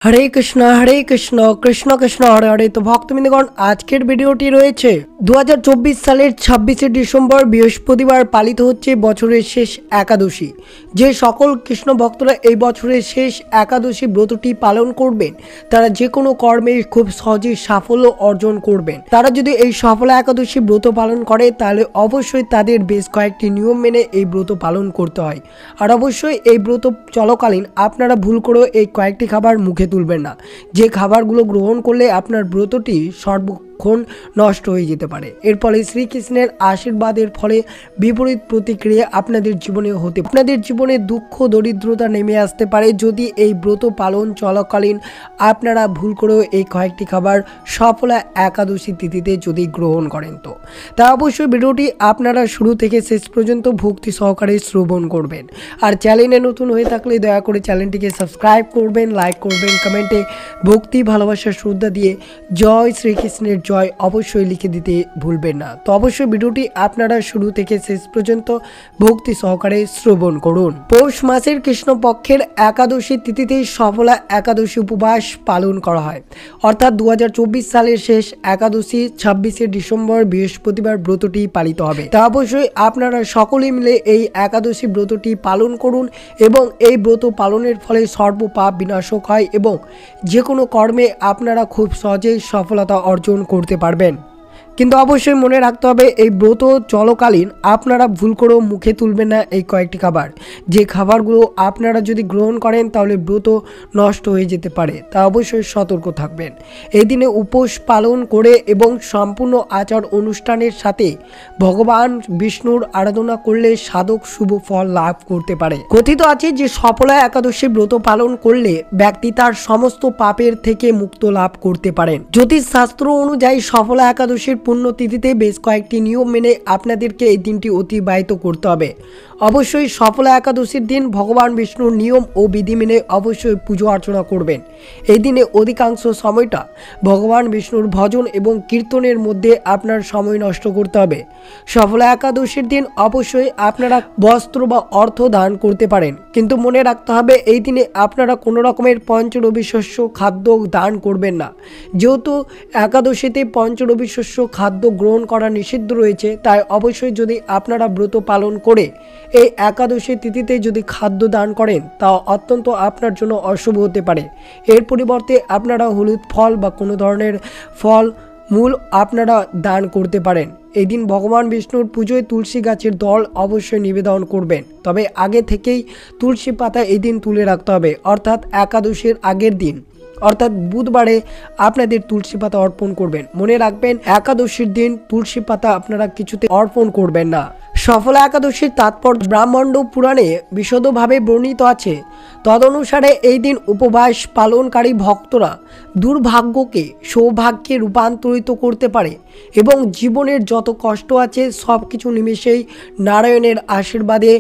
हरे कृष्ण कृष्ण कृष्ण हरे हरे। तो भक्तबृंदगण आजकेर ভিডিওটি রয়েছে 2024 সালের 26শে ডিসেম্বর বৃহস্পতিবার পালিত হচ্ছে বছরের শেষ একাদশী। যে সকল কৃষ্ণ ভক্তরা এই বছরের শেষ একাদশী ব্রতটি পালন করবেন তারা যে কোনো কর্মে খুব সহজেই সাফল্য অর্জন করবেন। তারা যদি এই সফল একাদশী ব্রত পালন করে তাহলে অবশ্যই তাদের বেশ কয়েকটি নিয়ম মেনে এই ব্রত পালন করতে হয়। আর অবশ্যই এই ব্রত চলাকালীন আপনারা ভুল করেও এই কয়েকটি খাবার মুখে তুলবেন না, যে খাবারগুলো গ্রহণ করলে আপনার ব্রতটি সর্বক্ষণ নষ্ট হয়ে যেতে পারে। এর ফলে শ্রীকৃষ্ণের আশীর্বাদের ফলে বিপরীত প্রতিক্রিয়া আপনাদের জীবনে হতে পারে। আপনাদের জীবনে দুঃখ দরিদ্রতা নেমে আসতে পারে যদি এই ব্রত পালন চলাকালীন আপনারা ভুল করেও এই কয়েকটি খাবার সফলা একাদশী তিথিতে যদি গ্রহণ করেন। তো তা অবশ্যই ভিডিওটি আপনারা শুরু থেকে শেষ পর্যন্ত ভক্তি সহকারে শ্রবণ করবেন। আর চ্যানেলে নতুন হয়ে থাকলে দয়া করে চ্যানেলটিকে সাবস্ক্রাইব করবেন, লাইক করবেন, কমেন্টে ভক্তি ভালোবাসা শ্রদ্ধা দিয়ে জয় শ্রীকৃষ্ণের জয় অবশ্যই লিখে দিতে ভুলবেন না। তো অবশ্যই ভিডিওটি আপনারা শুরু থেকে শেষ পর্যন্ত ভক্তি সহকারে শ্রবণ করুন। পৌষ মাসের কৃষ্ণপক্ষের একাদশী তিথিতে সফলা একাদশী উপবাস পালন করা হয়, অর্থাৎ 2024 সালের শেষ একাদশী 26শে ডিসেম্বর বৃহস্পতিবার ব্রতটি পালিত হবে। তা অবশ্যই আপনারা সকলে মিলে এই একাদশী ব্রতটি পালন করুন এবং এই ব্রত পালনের ফলে সর্বপাপ বিনাশক হয় এবং যে কোনো কর্মে আপনারা খুব সহজেই সফলতা অর্জন করতে পারবেন। কিন্তু অবশ্যই মনে রাখতে হবে এই ব্রত চলাকালীন আপনারা ভুল করেও মুখে তুলবেন না এই কয়েকটি খাবার। যে খাবারগুলো আপনারা যদি গ্রহণ করেন তাহলে ব্রত নষ্ট হয়ে যেতে পারে, তা অবশ্যই সতর্ক থাকবেন। এই দিনে উপোস পালন করে এবং সম্পূর্ণ আচার অনুষ্ঠানের সাথে ভগবান বিষ্ণুর আরাধনা করলে সাধক শুভ ফল লাভ করতে পারে। কথিত আছে যে সফলা একাদশী ব্রত পালন করলে ব্যক্তি তার সমস্ত পাপের থেকে মুক্ত লাভ করতে পারেন। জ্যোতিষ শাস্ত্র অনুযায়ী সফলা একাদশীর পুণ্যতিথিতে বেশ কয়েকটি নিয়ম মেনে আপনাদেরকে এই দিনটি অতিবাহিত করতে হবে। অবশ্যই সফলা একাদশীর দিন ভগবান বিষ্ণুর নিয়ম ও বিধি মেনে অবশ্যই পুজো অর্চনা করবেন। এই দিনে অধিকাংশ সময়টা ভগবান বিষ্ণুর ভজন এবং কীর্তনের মধ্যে আপনার সময় নষ্ট করতে হবে। সফলা একাদশীর দিন অবশ্যই আপনারা বস্ত্র বা অর্থ দান করতে পারেন, কিন্তু মনে রাখতে হবে এই দিনে আপনারা কোনো রকমের পঞ্চরবি শস্য খাদ্য দান করবেন না। যেহেতু একাদশীতে পঞ্চরবি শস্য খাদ্য গ্রহণ করা নিষিদ্ধ রয়েছে, তাই অবশ্যই যদি আপনারা ব্রত পালন করে এই একাদশী তিথিতে যদি খাদ্য দান করেন তা অত্যন্ত আপনার জন্য অশুভ হতে পারে। এর পরিবর্তে আপনারা হলুদ ফল বা কোনো ধরনের ফল মূল আপনারা দান করতে পারেন। এই দিন ভগবান বিষ্ণুর পুজোয় তুলসী গাছের দল অবশ্যই নিবেদন করবেন, তবে আগে থেকেই তুলসী পাতা এই দিন তুলে রাখতে হবে, অর্থাৎ একাদশীর আগের দিন অর্থাৎ বুধবারে আপনাদের তুলসী পাতা অর্পণ করবেন। মনে রাখবেন একাদশীর দিন তুলসী পাতা আপনারা কিছুতে অর্পণ করবেন না। সফলা একাদশীর তাৎপর্য ব্রাহ্মণ্ড পুরাণে বিশদভাবে বর্ণিত আছে। তদনুসারে এই দিন উপবাস পালনকারী ভক্তরা দুর্ভাগ্যকে সৌভাগ্যে রূপান্তরিত করতে পারে এবং জীবনের যত কষ্ট আছে সব কিছু নিমেষেই নারায়ণের আশীর্বাদে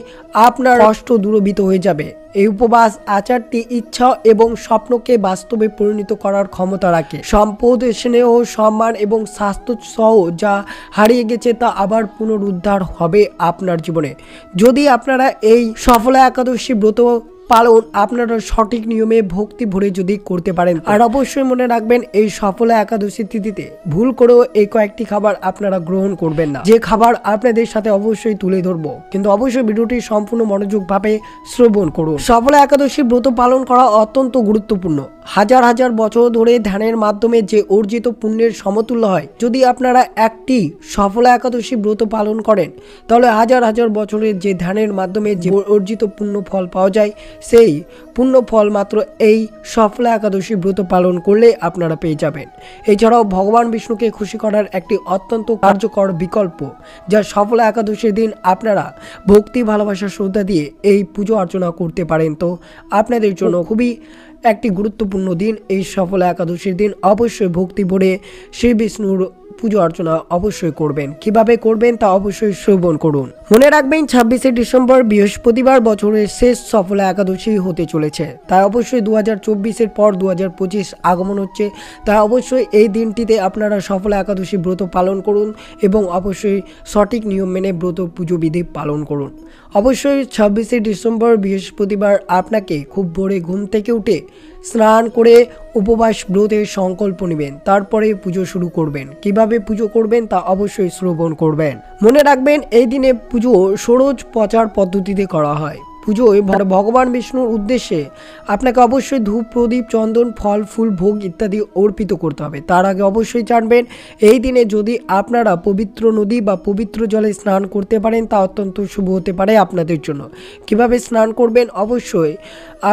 আপনার কষ্ট দূরীভূত হয়ে যাবে। এই উপবাস আচারটি ইচ্ছা এবং স্বপ্নকে বাস্তবে পরিণত করার ক্ষমতা রাখে। সম্পদ, স্নেহ, সম্মান এবং স্বাস্থ্য সহ যা হারিয়ে গেছে তা আবার পুনরুদ্ধার হবে আপনার জীবনে যদি আপনারা এই সফলা একাদশী ব্রত পালন আপনারা সঠিক নিয়মে ভক্তি ভরে যদি করতে পারেন। আর অবশ্যই মনে রাখবেন এই সফলা একাদশী তিথিতে ভুল করেও এই কয়েকটি খাবার আপনারা গ্রহণ করবেন না, যে খাবার আপনাদের সাথে অবশ্যই তুলে ধরবো, কিন্তু অবশ্যই ভিডিওটি সম্পূর্ণ মনোযোগভাবে শ্রবণ করুন। সফলা একাদশী ব্রত পালন করা অত্যন্ত গুরুত্বপূর্ণ। হাজার হাজার বছর ধরে ধ্যানের মাধ্যমে যে অর্জিত পুণ্যের সমতুল্য হয়। যদি আপনারা একটি সফলা একাদশী ব্রত পালন করেন তাহলে হাজার হাজার বছরের যে ধ্যানের মাধ্যমে যে অর্জিত পুণ্য ফল পাওয়া যায় সেই পুণ্য ফল মাত্র এই সফলা একাদশী ব্রত পালন করলে আপনারা পেয়ে যাবেন। এছাড়াও ভগবান বিষ্ণুকে খুশি করার একটি অত্যন্ত কার্যকর বিকল্প, যা সফলা একাদশীর দিন আপনারা ভক্তি ভালোবাসা শ্রদ্ধা দিয়ে এই পুজো অর্চনা করতে পারেন। তো আপনাদের জন্য খুবই একটি গুরুত্বপূর্ণ দিন এই সফলা একাদশীর দিন। অবশ্যই ভক্তি ভরে শ্রী বিষ্ণুর পুজো অর্চনা অবশ্যই করবেন। কিভাবে করবেন তা অবশ্যই শ্রবণ করুন। মনে রাখবেন 26শে ডিসেম্বর বৃহস্পতিবার বছরের শেষ সফলা একাদশী হতে চলেছে, তাই অবশ্যই 2024-এর পর 2025 আগমন হচ্ছে, তাই অবশ্যই এই দিনটিতে আপনারা সফলা একাদশী ব্রত পালন করুন এবং অবশ্যই সঠিক নিয়ম মেনে ব্রত পুজো বিধি পালন করুন। অবশ্যই 26শে ডিসেম্বর বৃহস্পতিবার আপনাকে খুব ভোরে ঘুম থেকে উঠে স্নান করে উপবাস ব্রতের সংকল্প নেবেন, তারপরে পুজো শুরু করবেন। কিভাবে পুজো করবেন তা অবশ্যই শ্রবণ করবেন। মনে রাখবেন এই দিনে পুজো ষোড়শ প্রচার পদ্ধতিতে করা হয়। পুজোয় ভগবান বিষ্ণুর উদ্দেশ্যে আপনাকে অবশ্যই ধূপ, প্রদীপ, চন্দন, ফল, ফুল, ভোগ ইত্যাদি অর্পিত করতে হবে। তার আগে অবশ্যই জানবেন এই দিনে যদি আপনারা পবিত্র নদী বা পবিত্র জলে স্নান করতে পারেন তা অত্যন্ত শুভ হতে পারে আপনাদের জন্য। কিভাবে স্নান করবেন, অবশ্যই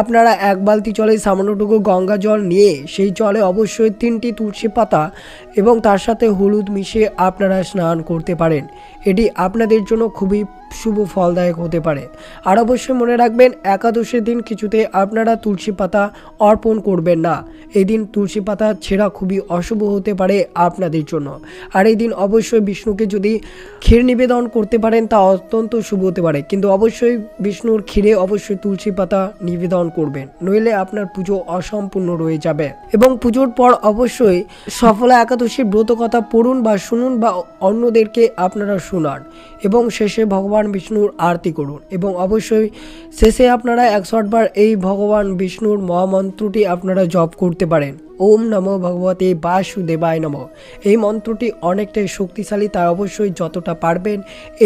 আপনারা এক বালতি জলে সামান্যটুকু গঙ্গা জল নিয়ে সেই জলে অবশ্যই 3টি তুলসী পাতা এবং তার সাথে হলুদ মিশিয়ে আপনারা স্নান করতে পারেন। এটি আপনাদের জন্য খুবই শুভ ফলদায়ক হতে পারে। আর অবশ্যই মনে রাখবেন একাদশীর দিন কিছুতে আপনারা তুলসী পাতা অর্পণ করবেন না। এই দিন তুলসী পাতা ছেঁড়া খুবই অশুভ হতে পারে আপনাদের জন্য। আর এই দিন অবশ্যই বিষ্ণুকে যদি ক্ষীর নিবেদন করতে পারেন তা অত্যন্ত শুভ হতে পারে, কিন্তু অবশ্যই বিষ্ণুর ক্ষীরে অবশ্যই তুলসী পাতা নিবেদন করবেন, নইলে আপনার পুজো অসম্পূর্ণ রয়ে যাবে। এবং পুজোর পর অবশ্যই সফলা একাদশীর ব্রত কথা পড়ুন বা শুনুন বা অন্যদেরকে আপনারা শোনান এবং শেষে ভগবান বিষ্ণুর আরতি করুন। এবং অবশ্যই শেষে আপনারা 108 বার এই ভগবান বিষ্ণুর মহামন্ত্রটি আপনারা জপ করতে পারেন। ওম নমো ভগবতে বাসুদেবায় নমঃ। এই মন্ত্রটি অনেকটাই শক্তিশালী, তাই অবশ্যই যতটা পারবেন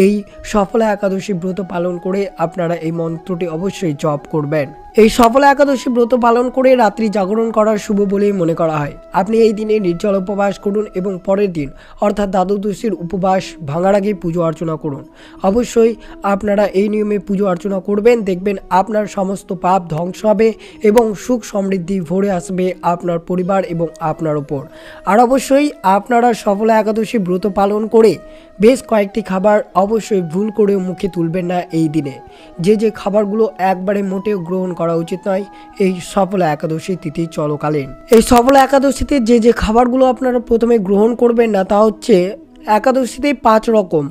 এই সফলা একাদশী ব্রত পালন করে আপনারা এই মন্ত্রটি অবশ্যই জপ করবেন। এই সফলা একাদশী ব্রত পালন করে রাত্রি জাগরণ করা শুভ বলেই মনে করা হয়। আপনি এই দিনে নির্জল উপবাস করুন এবং পরের দিন অর্থাৎ দ্বাদশীর উপবাস ভাঙার আগে পুজো অর্চনা করুন। অবশ্যই আপনারা এই নিয়মে পুজো অর্চনা করবেন, দেখবেন আপনার সমস্ত পাপ ধ্বংস হবে এবং সুখ সমৃদ্ধি ভরে আসবে আপনার পরিবার এবং আপনার উপর। আর অবশ্যই আপনারা সফলা একাদশী ব্রত পালন করে বেশ কয়েকটি খাবার অবশ্যই ভুল করে মুখে তুলবেন না এই দিনে। যে খাবারগুলো একবারে মোটেও গ্রহণ করা উচিত নয় এই সফলা একাদশী তিথি চলকালীন। এই সফলা একাদশীতে যে খাবারগুলো আপনারা প্রথমে গ্রহণ করবেন না তা হচ্ছে একাদশীতে 5 রকম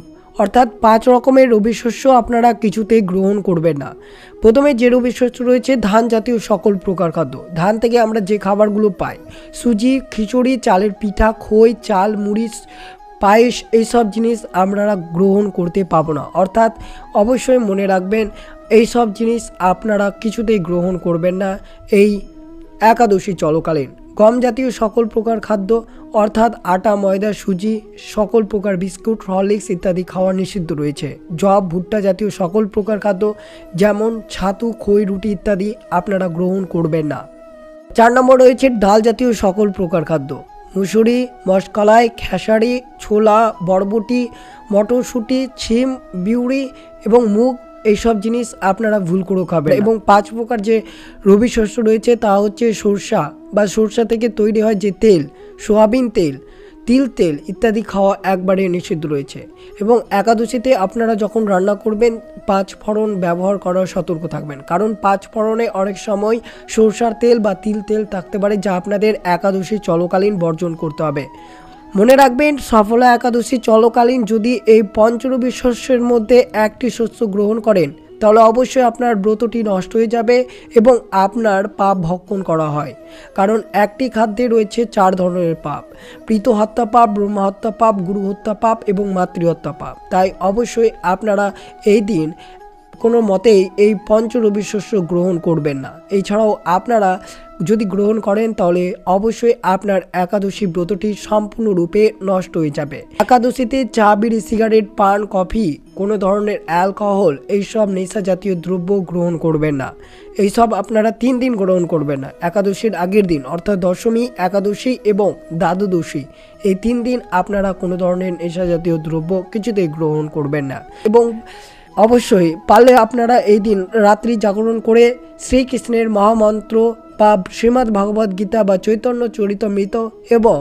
অর্থাৎ 5 রকমের রবি শস্য আপনারা কিছুতেই গ্রহণ করবেন না। প্রথমে যে রবি শস্য রয়েছে ধান জাতীয় সকল প্রকার খাদ্য। ধান থেকে আমরা যে খাবারগুলো পাই সুজি, খিচুড়ি, চালের পিঠা, খই, চাল, মুড়ি, পায়েস, এইসব জিনিস আপনারা গ্রহণ করতে পাবো না। অর্থাৎ অবশ্যই মনে রাখবেন এই সব জিনিস আপনারা কিছুতেই গ্রহণ করবেন না এই একাদশী চলকালীন। গম জাতীয় সকল প্রকার খাদ্য অর্থাৎ আটা, ময়দা, সুজি, সকল প্রকার বিস্কুট, হরলিক্স ইত্যাদি খাওয়া নিষিদ্ধ রয়েছে। জব, ভুট্টা জাতীয় সকল প্রকার খাদ্য যেমন ছাতু, খই, রুটি ইত্যাদি আপনারা গ্রহণ করবেন না। 4 নম্বর রয়েছে ডাল জাতীয় সকল প্রকার খাদ্য। মুসুরি, মশকলাই, খেসারি, ছোলা, বরবটি, মটরশুঁটি, ছিম, বিউরি এবং মুগ এইসব জিনিস আপনারা ভুল করেও খাবেন। এবং 5 প্রকার যে রবি শস্য রয়েছে তা হচ্ছে সরষা বা সরষা থেকে তৈরি হয় যে তেল, সোয়াবিন তেল, তিল তেল ইত্যাদি খাওয়া একবারে নিষিদ্ধ রয়েছে। এবং একাদশীতে আপনারা যখন রান্না করবেন 5 ফোড়ন ব্যবহার করার সতর্ক থাকবেন, কারণ 5 ফোড়নে অনেক সময় সরষার তেল বা তিল তেল থাকতে পারে যা আপনাদের একাদশী চলকালীন বর্জন করতে হবে। মনে রাখবেন সফলা একাদশী চলকালীন যদি এই পঞ্চরবি শস্যের মধ্যে একটি শস্য গ্রহণ করেন তাহলে অবশ্যই আপনার ব্রতটি নষ্ট হয়ে যাবে এবং আপনার পাপ ভক্ষণ করা হয়। কারণ একটি খাদ্যে রয়েছে 4 ধরনের পাপ: প্রীত হত্যা পাপ, ব্রহ্ম হত্যা পাপ, গুরু হত্যা পাপ এবং মাতৃহত্যা পাপ। তাই অবশ্যই আপনারা এই দিন কোনো মতেই এই পঞ্চরবি শস্য গ্রহণ করবেন না। এছাড়াও আপনারা যদি গ্রহণ করেন তাহলে অবশ্যই আপনার একাদশী ব্রতটি সম্পূর্ণরূপে নষ্ট হয়ে যাবে। একাদশীতে চা, বিড়ি, সিগারেট, পান, কফি, কোনো ধরনের অ্যালকোহল এইসব নেশা জাতীয় দ্রব্য গ্রহণ করবেন না। এইসব আপনারা 3 দিন গ্রহণ করবেন না। একাদশীর আগের দিন অর্থাৎ দশমী, একাদশী এবং দ্বাদশী এই 3 দিন আপনারা কোনো ধরনের নেশা জাতীয় দ্রব্য কিছুতেই গ্রহণ করবেন না। এবং অবশ্যই পারলে আপনারা এই দিন রাত্রি জাগরণ করে শ্রীকৃষ্ণের মহামন্ত্র বা শ্রীমদ্ ভগবদ গীতা বা চৈতন্য চরিতামৃত এবং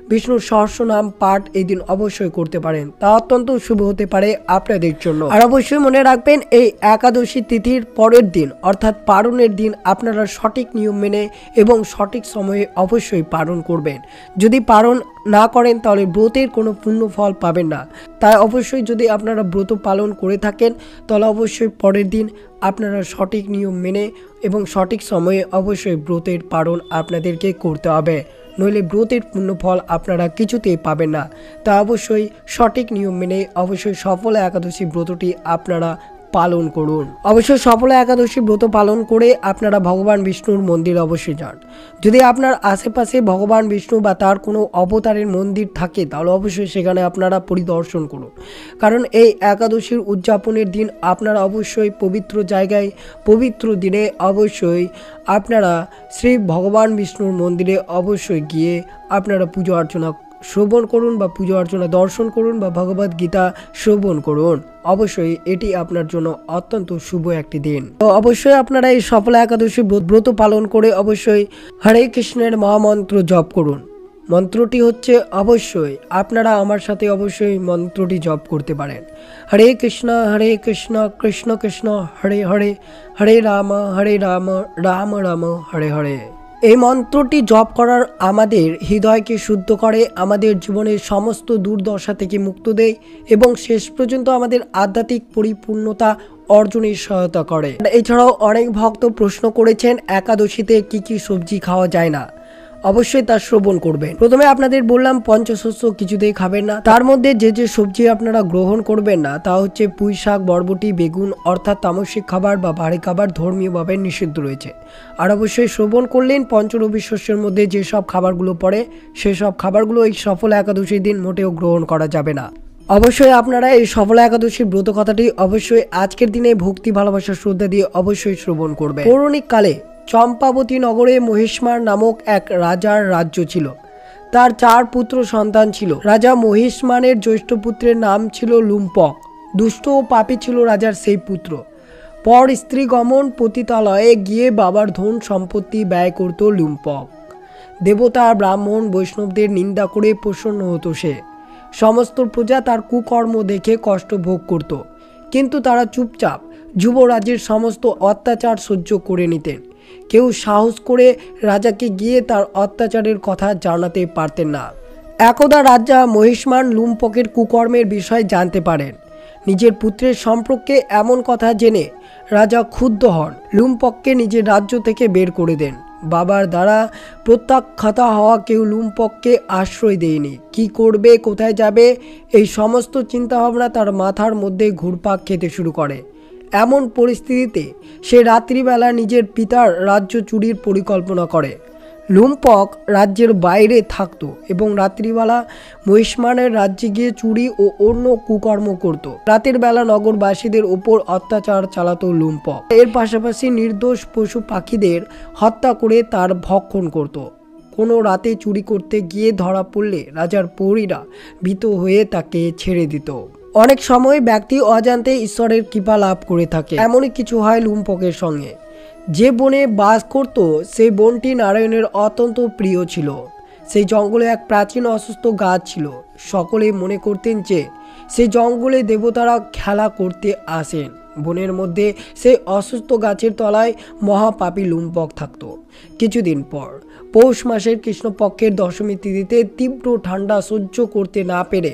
বিষ্ণুর সহস্রনাম পাঠ এই দিন অবশ্যই করতে পারেন, তা অত্যন্ত শুভ হতে পারে আপনাদের জন্য। আর অবশ্যই মনে রাখবেন এই একাদশী তিথির পরের দিন অর্থাৎ পারণের দিন আপনারা সঠিক নিয়ম মেনে এবং সঠিক সময়ে অবশ্যই পালন করবেন। যদি পালন না করেন তাহলে ব্রতের কোনো পূর্ণ ফল পাবেন না। তাই অবশ্যই যদি আপনারা ব্রত পালন করে থাকেন তাহলে অবশ্যই পরের দিন আপনারা সঠিক নিয়ম মেনে এবং সঠিক সময়ে অবশ্যই ব্রতের পালন আপনাদেরকে করতে হবে, নইলে ব্রতের পূর্ণ ফল আপনারা কিছুতেই পাবেন না। তা অবশ্যই সঠিক নিয়ম মেনে অবশ্যই সফল একাদশী ব্রতটি আপনারা পালন করুন। অবশ্যই সফলা একাদশী ব্রত পালন করে আপনারা ভগবান বিষ্ণুর মন্দির অবশ্যই যান। যদি আপনার আশেপাশে ভগবান বিষ্ণু বা তার কোনো অবতারের মন্দির থাকে তাহলে অবশ্যই সেখানে আপনারা পরিদর্শন করুন, কারণ এই একাদশীর উদযাপনের দিন আপনারা অবশ্যই পবিত্র জায়গায় পবিত্র দিনে অবশ্যই আপনারা শ্রী ভগবান বিষ্ণুর মন্দিরে অবশ্যই গিয়ে আপনারা পুজো অর্চনা শ্রবণ করুন বা পুজো অর্চনা দর্শন করুন বা ভগবদ গীতা শ্রবণ করুন। অবশ্যই এটি আপনার জন্য অত্যন্ত শুভ একটি দিন। তো অবশ্যই আপনারা এই সফলা একাদশী ব্রত পালন করে অবশ্যই হরে কৃষ্ণের মহামন্ত্র জপ করুন। মন্ত্রটি হচ্ছে, অবশ্যই আপনারা আমার সাথে অবশ্যই মন্ত্রটি জপ করতে পারেন। হরে কৃষ্ণ কৃষ্ণ কৃষ্ণ হরে হরে, হরে রাম রাম রাম হরে হরে। এই মন্ত্রটি জপ করার আমাদের হৃদয়কে শুদ্ধ করে, আমাদের জীবনের সমস্ত দুর্দশা থেকে মুক্ত দেয় এবং শেষ পর্যন্ত আমাদের আধ্যাত্মিক পরিপূর্ণতা অর্জনের সহায়তা করে। এছাড়াও অনেক ভক্ত প্রশ্ন করেছেন একাদশীতে কি কি সবজি খাওয়া যায় না, অবশ্যই তা শ্রবণ করবেন। প্রথমে আপনাদের বললাম পঞ্চশস্য কিছুতেই খাবেন না। তার মধ্যে যে যে সবজি আপনারা গ্রহণ করবেন না তা হচ্ছে পুঁই শাক, বরবটি, বেগুন অর্থাৎ তামসিক খাবার বা ভারী খাবার ধর্মীয়ভাবে নিষিদ্ধ রয়েছে। আর অবশ্যই শ্রবণ করলেন পঞ্চরবি শস্যের মধ্যে যেসব খাবারগুলো পড়ে সেসব খাবারগুলো এই সফলা একাদশীর দিন মোটেও গ্রহণ করা যাবে না। অবশ্যই আপনারা এই সফলা একাদশীর ব্রত কথাটি অবশ্যই আজকের দিনে ভক্তি ভালোবাসা শ্রদ্ধা দিয়ে অবশ্যই শ্রবণ করবেন। পৌরাণিক কালে চম্পাবতী নগরে মহিষ্মার নামক এক রাজার রাজ্য ছিল। তার 4 পুত্র সন্তান ছিল। রাজা মহিষ্মানের জ্যৈষ্ঠ পুত্রের নাম ছিল লুম্পক। দুষ্ট ও পাপী ছিল রাজার সেই পুত্র। পর স্ত্রী গমন পতিতালয়ে গিয়ে বাবার ধন সম্পত্তি ব্যয় করত লুম্পক। দেবতা, ব্রাহ্মণ, বৈষ্ণবদের নিন্দা করে প্রসন্ন হতো সে। সমস্ত প্রজা তার কুকর্ম দেখে কষ্ট ভোগ করত, কিন্তু তারা চুপচাপ যুবরাজের সমস্ত অত্যাচার সহ্য করে নিতেন। কেউ সাহস করে রাজাকে গিয়ে তার অত্যাচারের কথা জানাতে পারতেন না। একদা রাজা মহিষ্মান লুম্পকের কুকর্মের বিষয় জানতে পারেন। নিজের পুত্রের সম্পর্কে এমন কথা জেনে রাজা ক্ষুব্ধ হন। লুম্পককে নিজের রাজ্য থেকে বের করে দেন। বাবার দ্বারা প্রত্যাখ্যাত হওয়া কেউ লুম্পককে আশ্রয় দেয়নি। কি করবে, কোথায় যাবে, এই সমস্ত চিন্তাভাবনা তার মাথার মধ্যে ঘুরপাক খেতে শুরু করে। এমন পরিস্থিতিতে সে রাত্রিবেলা নিজের পিতার রাজ্য চুরির পরিকল্পনা করে। লুম্পক রাজ্যের বাইরে থাকতো এবং রাত্রিবেলা মহিষ্মানের রাজ্যে গিয়ে চুরি ও অন্য কুকর্ম করত। রাতের বেলা নগরবাসীদের উপর অত্যাচার চালাতো লুম্পক। এর পাশাপাশি নির্দোষ পশু পাখিদের হত্যা করে তার ভক্ষণ করত। কোনো রাতে চুরি করতে গিয়ে ধরা পড়লে রাজার প্রহরীরা ভীত হয়ে তাকে ছেড়ে দিত। অনেক সময় ব্যক্তি অজান্তে ঈশ্বরের কৃপা লাভ করে থাকে। এমনই কিছু হয় লুম্পকের সঙ্গে। যে বনে বাস করত সেই বনটি নারায়ণের অত্যন্ত প্রিয় ছিল। সেই জঙ্গলে এক প্রাচীন অসুস্থ গাছ ছিল। সকলে মনে করতেন যে সেই জঙ্গলে দেবতারা খেলা করতে আসেন। বনের মধ্যে সেই অসুস্থ গাছের তলায় মহাপাপী লুম্পক থাকত। কিছুদিন পর পৌষ মাসের কৃষ্ণপক্ষের দশমী তিথিতে তীব্র ঠান্ডা সহ্য করতে না পেরে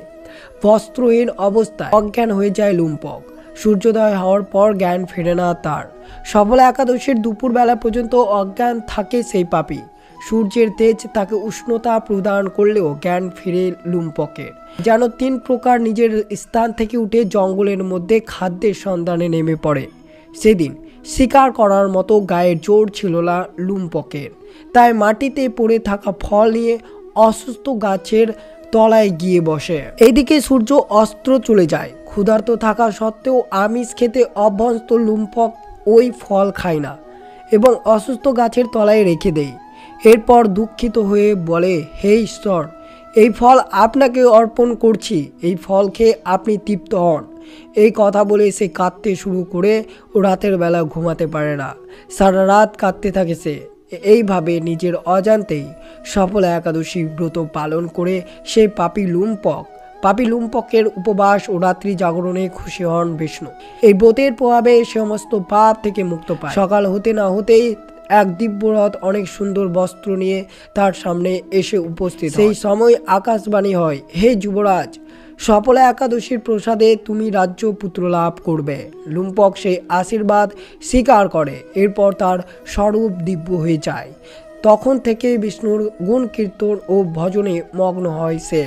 বস্ত্রহীন অবস্থায় অজ্ঞান হয়ে যায় লুম্পক। সূর্যোদয় হওয়ার পর জ্ঞান ফেরে না তার। সফলা একাদশীর দুপুরবেলা পর্যন্ত অজ্ঞান থাকে সেই পাপী। সূর্যের তেজ তাকে উষ্ণতা প্রদান করলেও জ্ঞান ফিরে লুম্পকের। যেন 3 প্রকার নিজের স্থান থেকে উঠে জঙ্গলের মধ্যে খাদ্যের সন্ধানে নেমে পড়ে। সেদিন শিকার করার মতো গায়ের জোর ছিল না লুম্পকের। তাই মাটিতে পড়ে থাকা ফল নিয়ে অসুস্থ গাছের তলায় গিয়ে বসে। এইদিকে সূর্য অস্ত্র চলে যায়। ক্ষুধার্ত থাকা সত্ত্বেও আমিষ খেতে অভ্যস্ত লুম্পক ওই ফল খায় না এবং অসুস্থ গাছের তলায় রেখে দেয়। এরপর দুঃখিত হয়ে বলে, হে ঈশ্বর, এই ফল আপনাকে অর্পণ করছি, এই ফল খেয়ে আপনি তৃপ্ত হন। এই কথা বলে সে কাঁদতে শুরু করে ও রাতের বেলা ঘুমাতে পারে না। সারা রাত কাঁদতে থাকে সে। এইভাবে নিজের অজান্তেই সফলা একাদশী ব্রত পালন করে সেই পাপী লুম্পকের উপবাস ও রাত্রি জাগরণে খুশি হন বিষ্ণু। এই ব্রতের প্রভাবে সমস্ত পাপ থেকে মুক্ত পায়। সকাল হতে না হতেই এক দিব্যরথ অনেক সুন্দর বস্ত্র নিয়ে তার সামনে এসে উপস্থিত। সেই সময় আকাশবাণী হয়, হে যুবরাজ, সফলা একাদশীর প্রসাদে তুমি রাজ্য পুত্র লাভ করবে। লুম্পক সেই আশীর্বাদ স্বীকার করে। এরপর তার স্বরূপ দিব্য হয়ে যায়। তখন থেকে বিষ্ণুর গুণ কীর্তন ও ভজনে মগ্ন হয় সে।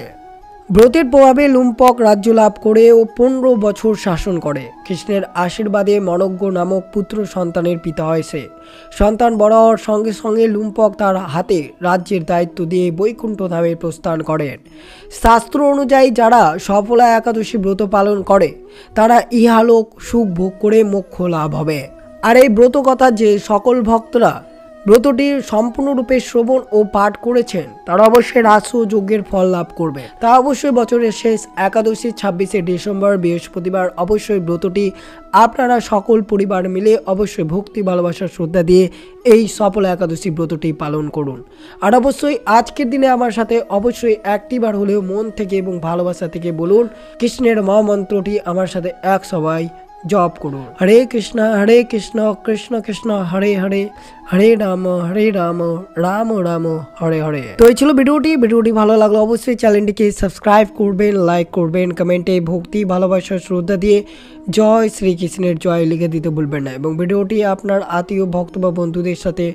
ব্রতের প্রভাবে লুম্পক রাজ্য লাভ করে ও 15 বছর শাসন করে। কৃষ্ণের আশীর্বাদে মনজ্ঞ নামক পুত্র সন্তানের পিতা হয় সে। সন্তান বড় হওয়ার সঙ্গে সঙ্গে লুম্পক তার হাতে রাজ্যের দায়িত্ব দিয়ে বৈকুণ্ঠ ধামে প্রস্থান করেন। শাস্ত্র অনুযায়ী যারা সফলা একাদশী ব্রত পালন করে তারা ইহালোক সুখ ভোগ করে মোক্ষ লাভ হবে। আর এই ব্রত কথা যে সকল ভক্তরা ব্রতটির সম্পূর্ণরূপে শ্রবণ ও পাঠ করেছেন তারা অবশ্যই রাজসূয় যজ্ঞের ফল লাভ করবে। তা অবশ্যই বছরের শেষ একাদশী 26শে ডিসেম্বর বৃহস্পতিবার অবশ্যই ব্রতটি আপনারা সকল পরিবার মিলে অবশ্যই ভক্তি ভালোবাসা শ্রদ্ধা দিয়ে এই সফল একাদশী ব্রতটি পালন করুন। আর অবশ্যই আজকের দিনে আমার সাথে অবশ্যই একটিবার হলেও মন থেকে এবং ভালোবাসা থেকে বলুন কৃষ্ণের মহামন্ত্রটি আমার সাথে এক সবাই জপ করুন। হরে কৃষ্ণ কৃষ্ণ কৃষ্ণ হরে হরে, হরে রাম রাম রাম হরে হরে। তো এই ছিল ভিডিওটি ভালো লাগলো অবশ্যই চ্যানেলটিকে সাবস্ক্রাইব করবেন, লাইক করবেন, কমেন্টে ভক্তি ভালোবাসা শ্রদ্ধা দিয়ে জয় শ্রীকৃষ্ণের জয় লিখে দিতে ভুলবেন না এবং ভিডিওটি আপনার আত্মীয় ভক্ত বা বন্ধুদের সাথে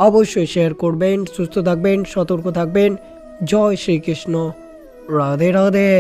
অবশ্যই শেয়ার করবেন। সুস্থ থাকবেন, সতর্ক থাকবেন। জয় শ্রীকৃষ্ণ, রাধে রাধে।